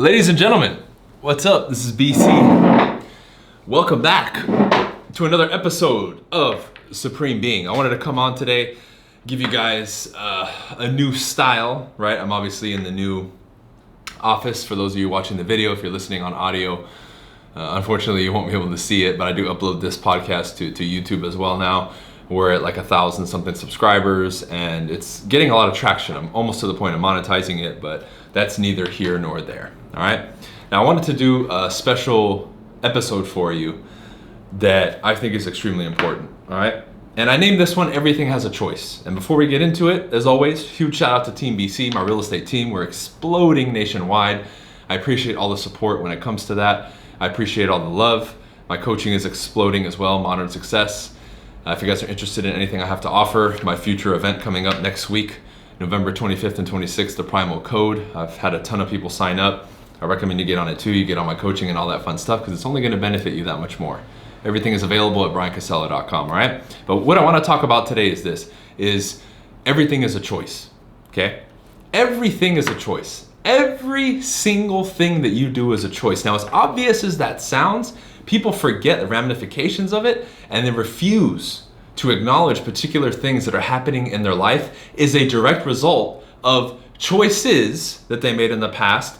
Ladies and gentlemen, what's up? This is BC. Welcome back to another episode of Supreme Being. I wanted to come on today, give you guys a new style, right? I'm obviously in the new office. For those of you watching the video, if you're listening on audio, unfortunately you won't be able to see it, but I do upload this podcast to YouTube as well now. We're at like 1,000 something subscribers and it's getting a lot of traction. I'm almost to the point of monetizing it, but that's neither here nor there. All right. Now I wanted to do a special episode for you that I think is extremely important. All right. And I named this one Everything Has a Choice. And before we get into it, as always, huge shout out to Team BC, my real estate team. We're exploding nationwide. I appreciate all the support when it comes to that. I appreciate all the love. My coaching is exploding as well, Modern Success. If you guys are interested in anything I have to offer, my future event coming up next week, November 25th and 26th, the Primal Code. I've had a ton of people sign up. I recommend you get on it too. You get on my coaching and all that fun stuff because it's only going to benefit you that much more. Everything is available at bryancasella.com, all right? But what I want to talk about today is this, is everything is a choice, okay? Everything is a choice. Every single thing that you do is a choice. Now, as obvious as that sounds, people forget the ramifications of it and they refuse to acknowledge particular things that are happening in their life is a direct result of choices that they made in the past,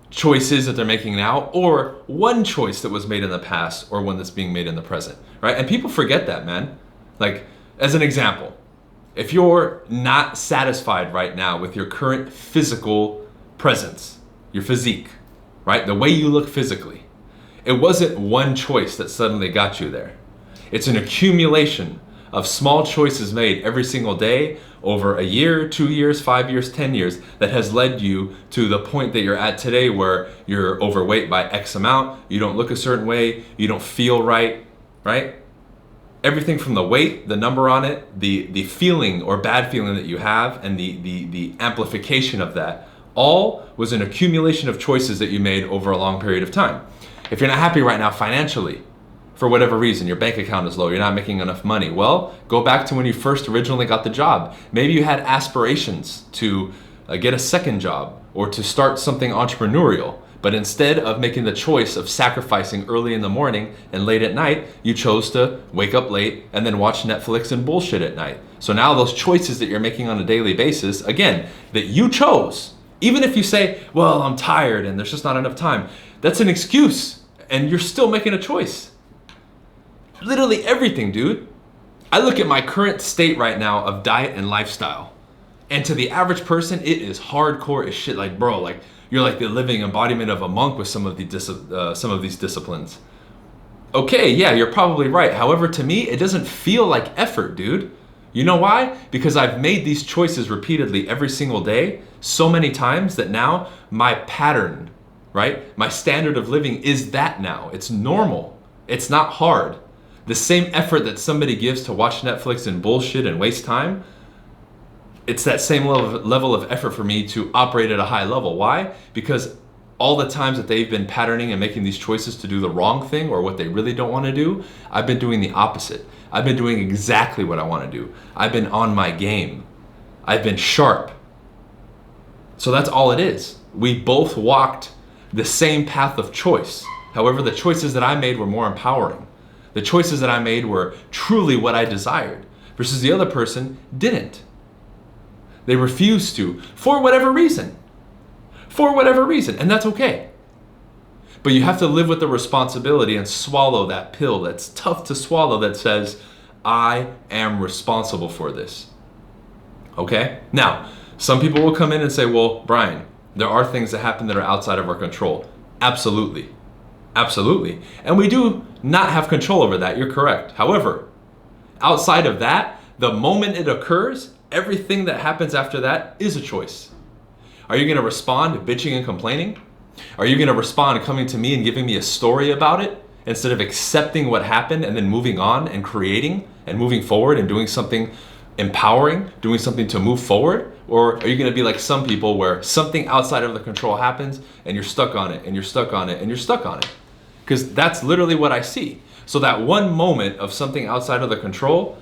choices that they're making now, or one choice that was made in the past or one that's being made in the present, right? And people forget that, man. Like, as an example, if you're not satisfied right now with your current physical presence, your physique, right? The way you look physically, it wasn't one choice that suddenly got you there. It's an accumulation of small choices made every single day over a year, 2 years, 5 years, 10 years that has led you to the point that you're at today where you're overweight by X amount, you don't look a certain way, you don't feel right, right? Everything from the weight, the number on it, the feeling or bad feeling that you have, and the amplification of that, all was an accumulation of choices that you made over a long period of time. If you're not happy right now financially, for whatever reason, your bank account is low, you're not making enough money, well, go back to when you first originally got the job. Maybe you had aspirations to get a second job or to start something entrepreneurial, but instead of making the choice of sacrificing early in the morning and late at night, you chose to wake up late and then watch Netflix and bullshit at night. So now those choices that you're making on a daily basis, again, that you chose, even if you say, well, I'm tired and there's just not enough time, that's an excuse and you're still making a choice. Literally everything, dude. I look at my current state right now of diet and lifestyle, and to the average person, it is hardcore as shit. Like, bro, like you're like the living embodiment of a monk with some of these disciplines. Okay, yeah, you're probably right. However, to me, it doesn't feel like effort, dude. You know why? Because I've made these choices repeatedly every single day so many times that now my pattern, right? My standard of living is that now. It's normal. It's not hard. The same effort that somebody gives to watch Netflix and bullshit and waste time, it's that same level of effort for me to operate at a high level. Why? Because all the times that they've been patterning and making these choices to do the wrong thing or what they really don't want to do, I've been doing the opposite. I've been doing exactly what I want to do. I've been on my game. I've been sharp. So that's all it is. We both walked the same path of choice. However, the choices that I made were more empowering. The choices that I made were truly what I desired versus the other person didn't. They refused to for whatever reason. For whatever reason, and that's okay. But you have to live with the responsibility and swallow that pill that's tough to swallow that says, I am responsible for this. Okay? Now, some people will come in and say, well, Bryan, there are things that happen that are outside of our control. Absolutely. Absolutely. And we do not have control over that. You're correct. However, outside of that, the moment it occurs, everything that happens after that is a choice. Are you going to respond bitching and complaining? Are you going to respond coming to me and giving me a story about it instead of accepting what happened and then moving on and creating and moving forward and doing something empowering, doing something to move forward? Or are you going to be like some people where something outside of the control happens and you're stuck on it and you're stuck on it and you're stuck on it? Because that's literally what I see. So that one moment of something outside of the control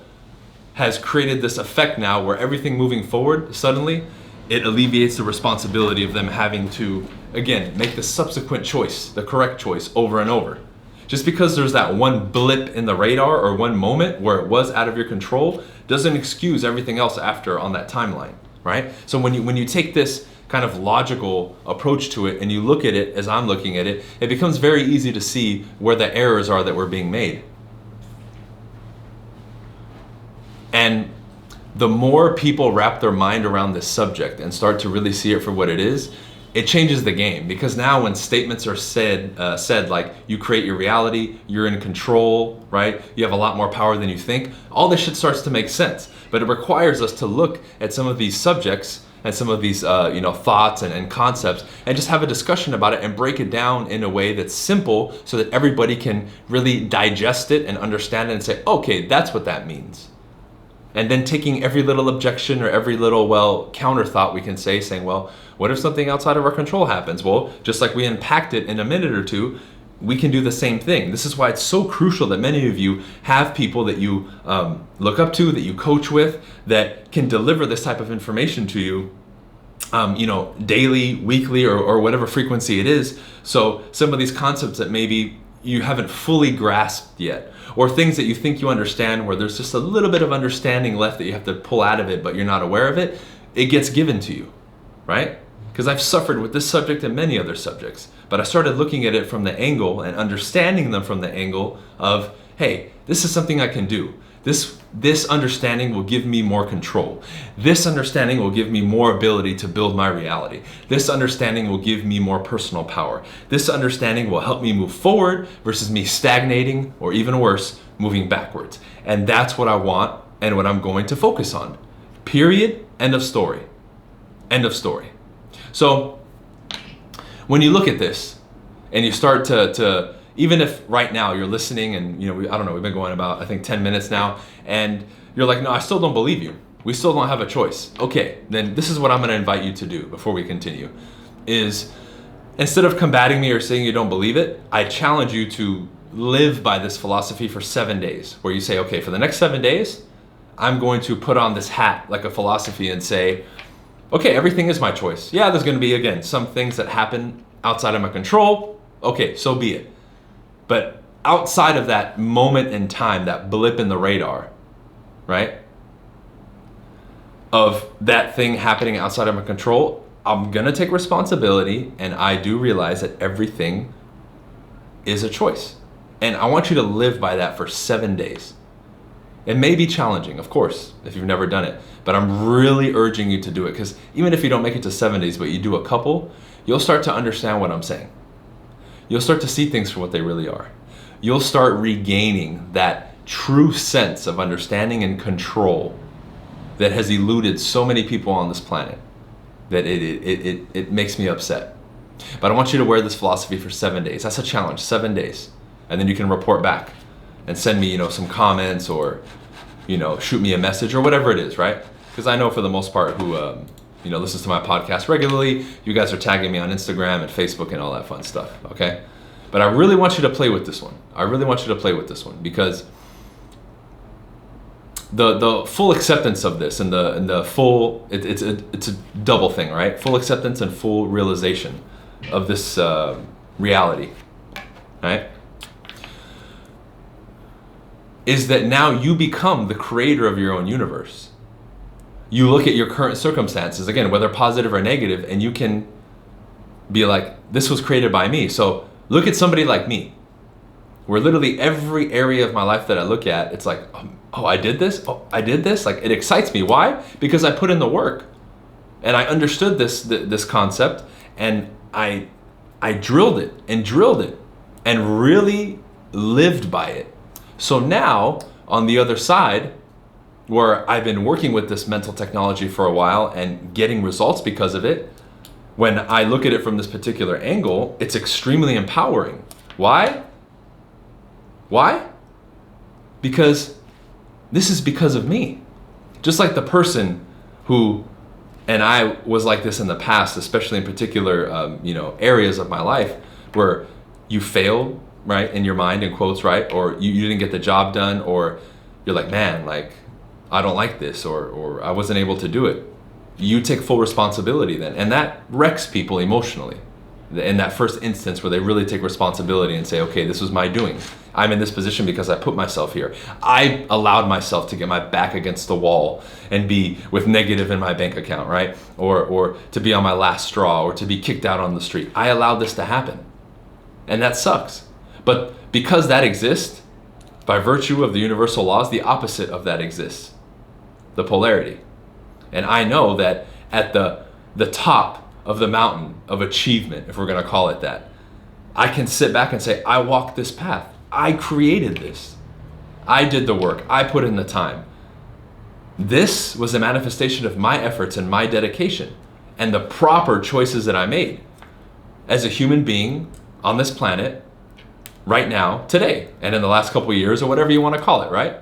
has created this effect now where everything moving forward, suddenly it alleviates the responsibility of them having to again, make the subsequent choice, the correct choice, over and over. Just because there's that one blip in the radar or one moment where it was out of your control doesn't excuse everything else after on that timeline, right? So when you take this kind of logical approach to it and you look at it as I'm looking at it, it becomes very easy to see where the errors are that were being made. And the more people wrap their mind around this subject and start to really see it for what it is, it changes the game. Because now when statements are said like, you create your reality, you're in control, right? You have a lot more power than you think. All this shit starts to make sense. But it requires us to look at some of these subjects and some of these thoughts and concepts and just have a discussion about it and break it down in a way that's simple so that everybody can really digest it and understand it and say, okay, that's what that means. And then taking every little objection or every little, counter thought we can say, saying, well, what if something outside of our control happens? Well, just like we unpacked it in a minute or two, we can do the same thing. This is why it's so crucial that many of you have people that you look up to, that you coach with, that can deliver this type of information to you, daily, weekly, or whatever frequency it is. So some of these concepts that maybe you haven't fully grasped yet, or things that you think you understand where there's just a little bit of understanding left that you have to pull out of it, but you're not aware of it, it gets given to you, right? Because I've suffered with this subject and many other subjects, but I started looking at it from the angle and understanding them from the angle of, hey, this is something I can do. This understanding will give me more control. This understanding will give me more ability to build my reality. This understanding will give me more personal power. This understanding will help me move forward versus me stagnating, or even worse, moving backwards. And that's what I want and what I'm going to focus on. Period. End of story. End of story. So when you look at this and you start to even if right now you're listening and I don't know, we've been going about I think 10 minutes now, and you're like, no, I still don't believe you. We still don't have a choice. Okay, then this is what I'm going to invite you to do before we continue. Is instead of combating me or saying you don't believe it, I challenge you to live by this philosophy for 7 days, where you say, okay, for the next 7 days, I'm going to put on this hat like a philosophy and say, okay, everything is my choice. Yeah, there's going to be, again, some things that happen outside of my control. Okay, so be it. But outside of that moment in time, that blip in the radar, right, of that thing happening outside of my control, I'm going to take responsibility, and I do realize that everything is a choice. And I want you to live by that for 7 days. It may be challenging, of course, if you've never done it, but I'm really urging you to do it, because even if you don't make it to 7 days, but you do a couple, you'll start to understand what I'm saying. You'll start to see things for what they really are. You'll start regaining that true sense of understanding and control that has eluded so many people on this planet that it makes me upset. But I want you to wear this philosophy for 7 days. That's a challenge, 7 days. And then you can report back and send me, some comments, or, shoot me a message or whatever it is, right? Because I know for the most part who, listens to my podcast regularly, you guys are tagging me on Instagram and Facebook and all that fun stuff, okay? But I really want you to play with this one. I really want you to play with this one, because the full acceptance of this and the full, it's a double thing, right? Full acceptance and full realization of this reality, right? Is that now you become the creator of your own universe. You look at your current circumstances, again, whether positive or negative, and you can be like, this was created by me. So look at somebody like me, where literally every area of my life that I look at, it's like, oh, I did this. Oh, I did this. Like, it excites me. Why? Because I put in the work and I understood this concept, and I drilled it and really lived by it. So now on the other side, where I've been working with this mental technology for a while and getting results because of it, when I look at it from this particular angle, it's extremely empowering. Why? Because this is because of me. Just like the person who, and I was like this in the past, especially in particular, areas of my life where you failed, right, in your mind, in quotes, right, or you didn't get the job done, or you're like, man, like, I don't like this, or I wasn't able to do it. You take full responsibility then, and that wrecks people emotionally. in that first instance where they really take responsibility and say, okay, this was my doing. I'm in this position because I put myself here. I allowed myself to get my back against the wall and be with negative in my bank account, right? Or to be on my last straw, or to be kicked out on the street. I allowed this to happen. And that sucks. But because that exists, by virtue of the universal laws, the opposite of that exists. The polarity. And I know that at the top of the mountain of achievement, if we're going to call it that, I can sit back and say, I walked this path. I created this. I did the work. I put in the time. This was a manifestation of my efforts and my dedication and the proper choices that I made as a human being on this planet right now, today, and in the last couple of years, or whatever you want to call it, right?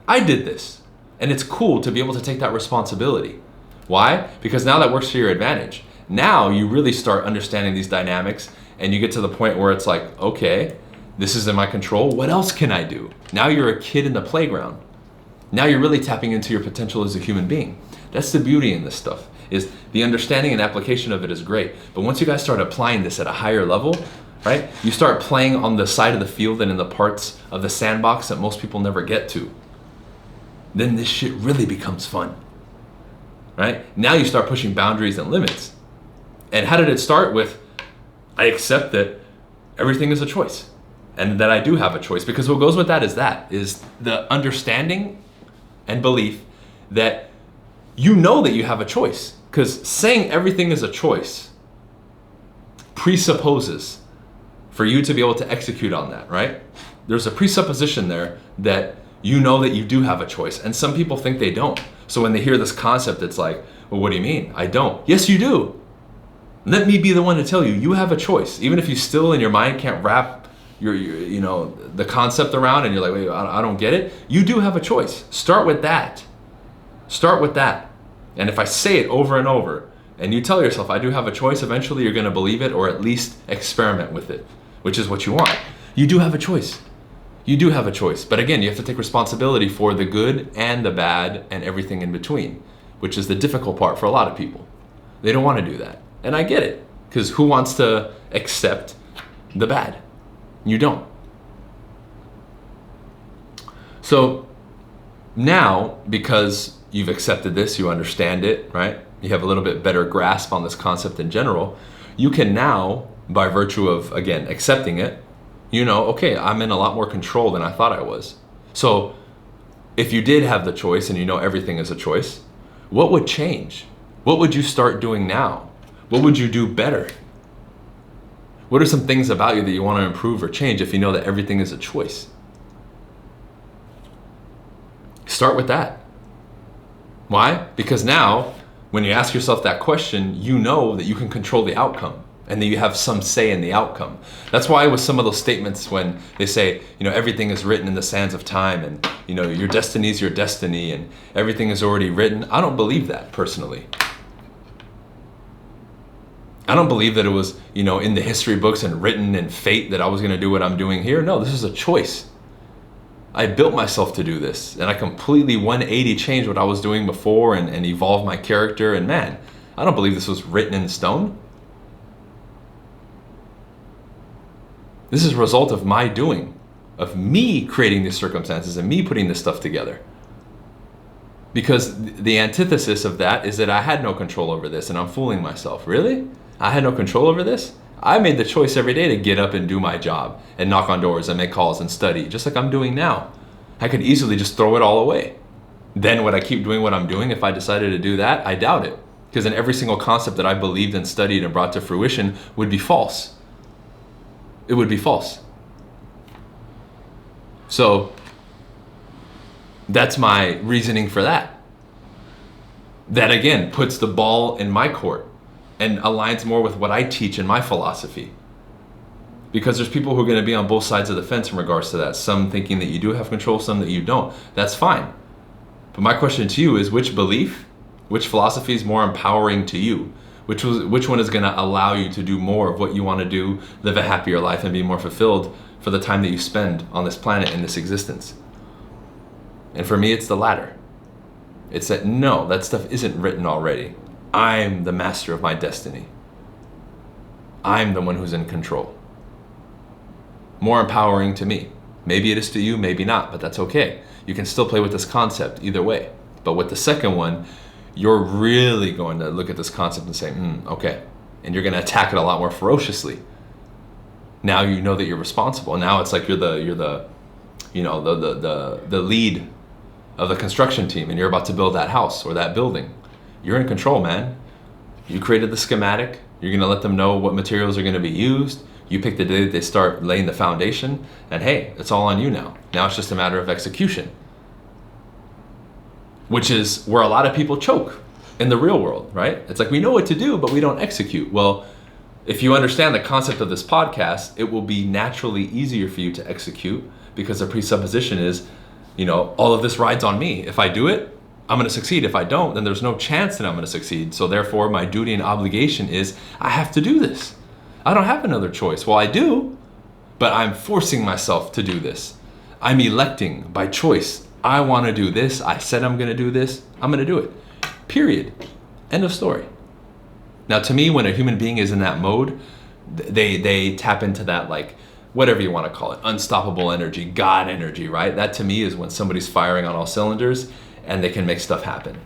I did this. And it's cool to be able to take that responsibility. Why? Because now that works to your advantage. Now you really start understanding these dynamics, and you get to the point where it's like, okay, this is in my control. What else can I do? Now you're a kid in the playground. Now you're really tapping into your potential as a human being. That's the beauty in this stuff, is the understanding and application of it is great. But once you guys start applying this at a higher level, right? You start playing on the side of the field and in the parts of the sandbox that most people never get to. Then this shit really becomes fun, right? Now you start pushing boundaries and limits. And how did it start with, I accept that everything is a choice and that I do have a choice, because what goes with that is the understanding and belief that you know that you have a choice, because saying everything is a choice presupposes for you to be able to execute on that, right? There's a presupposition there that you know that you do have a choice, and some people think they don't. So when they hear this concept, it's like, well, what do you mean? I don't. Yes, you do. Let me be the one to tell you, you have a choice. Even if you still in your mind can't wrap your the concept around, and you're like, wait, I don't get it. You do have a choice. Start with that. Start with that. And if I say it over and over, and you tell yourself, I do have a choice, eventually you're going to believe it, or at least experiment with it, which is what you want. You do have a choice. You do have a choice. But again, you have to take responsibility for the good and the bad and everything in between, which is the difficult part for a lot of people. They don't want to do that. And I get it, because who wants to accept the bad? You don't. So now, because you've accepted this, you understand it, right? You have a little bit better grasp on this concept in general. You can now, by virtue of, again, accepting it, you know, okay, I'm in a lot more control than I thought I was. So if you did have the choice and you know everything is a choice, what would change? What would you start doing now? What would you do better? What are some things about you that you want to improve or change if you know that everything is a choice? Start with that. Why? Because now, when you ask yourself that question, you know that you can control the outcome and that you have some say in the outcome. That's why with some of those statements when they say, you know, everything is written in the sands of time, and, you know, your destiny is your destiny and everything is already written. I don't believe that personally. I don't believe that it was, you know, in the history books and written in fate that I was going to do what I'm doing here. No, this is a choice. I built myself to do this, and I completely 180 changed what I was doing before and evolved my character. And man, I don't believe this was written in stone. This is a result of my doing, of me creating these circumstances and me putting this stuff together. Because the antithesis of that is that I had no control over this, and I'm fooling myself. Really? I had no control over this? I made the choice every day to get up and do my job and knock on doors and make calls and study, just like I'm doing now. I could easily just throw it all away. Then would I keep doing what I'm doing if I decided to do that? I doubt it. Because then every single concept that I believed and studied and brought to fruition would be false. It would be false. So that's my reasoning for that. That again puts the ball in my court and aligns more with what I teach in my philosophy. Because there's people who are going to be on both sides of the fence in regards to that. Some thinking that you do have control, some that you don't. That's fine. But my question to you is, which belief, which philosophy is more empowering to you? Which one is going to allow you to do more of what you want to do, live a happier life, and be more fulfilled for the time that you spend on this planet in this existence? And for me, it's the latter. It's that, no, that stuff isn't written already. I'm the master of my destiny. I'm the one who's in control. More empowering to me. Maybe it is to you, maybe not, but that's okay. You can still play with this concept either way. But with the second one, you're really going to look at this concept and say, okay. And you're going to attack it a lot more ferociously. Now you know that you're responsible. Now it's like you're the lead of the construction team, and you're about to build that house or that building. You're in control, man. You created the schematic. You're going to let them know what materials are going to be used. You pick the day that they start laying the foundation, and hey, it's all on you now. Now it's just a matter of execution, which is where a lot of people choke in the real world, right? It's like we know what to do, but we don't execute. Well, if you understand the concept of this podcast, it will be naturally easier for you to execute, because the presupposition is, all of this rides on me. If I do it, I'm going to succeed. If I don't, then there's no chance that I'm going to succeed. So therefore, my duty and obligation is I have to do this. I don't have another choice. Well, I do, but I'm forcing myself to do this. I'm electing by choice. I want to do this. I said I'm going to do this. I'm going to do it. Period. End of story. Now, to me, when a human being is in that mode, they tap into that, like, whatever you want to call it, unstoppable energy, God energy, right? That to me is when somebody's firing on all cylinders and they can make stuff happen.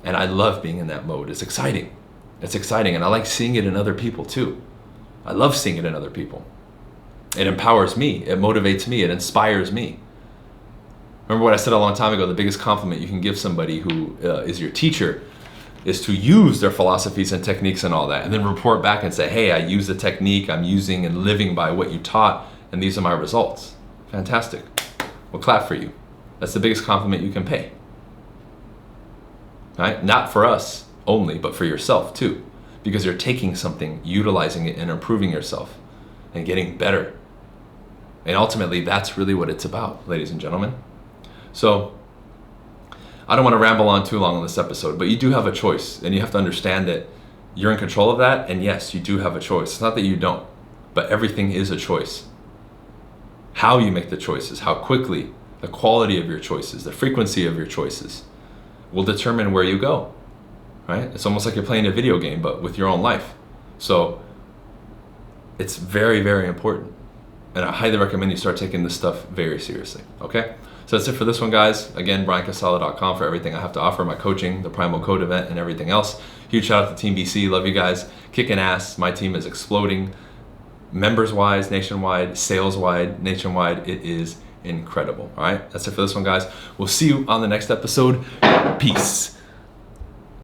And I love being in that mode. It's exciting. It's exciting. And I like seeing it in other people too. I love seeing it in other people. It empowers me. It motivates me. It inspires me. Remember what I said a long time ago, the biggest compliment you can give somebody who is your teacher is to use their philosophies and techniques and all that, and then report back and say, hey, I use the technique, I'm using and living by what you taught, and these are my results. Fantastic. We'll clap for you. That's the biggest compliment you can pay. Right? Not for us only, but for yourself too, because you're taking something, utilizing it, and improving yourself and getting better. And ultimately, that's really what it's about, ladies and gentlemen. So, I don't want to ramble on too long on this episode, but you do have a choice, and you have to understand that you're in control of that, and yes, you do have a choice. It's not that you don't, but everything is a choice. How you make the choices, how quickly, the quality of your choices, the frequency of your choices will determine where you go, right? It's almost like you're playing a video game, but with your own life. So it's very, very important, and I highly recommend you start taking this stuff very seriously, okay? So that's it for this one, guys. Again, BRYANcasala.com for everything I have to offer, my coaching, the Primal Code event, and everything else. Huge shout out to Team BC. Love you guys. Kicking ass. My team is exploding. Members-wise, nationwide, sales-wide, nationwide. It is incredible. All right? That's it for this one, guys. We'll see you on the next episode. Peace.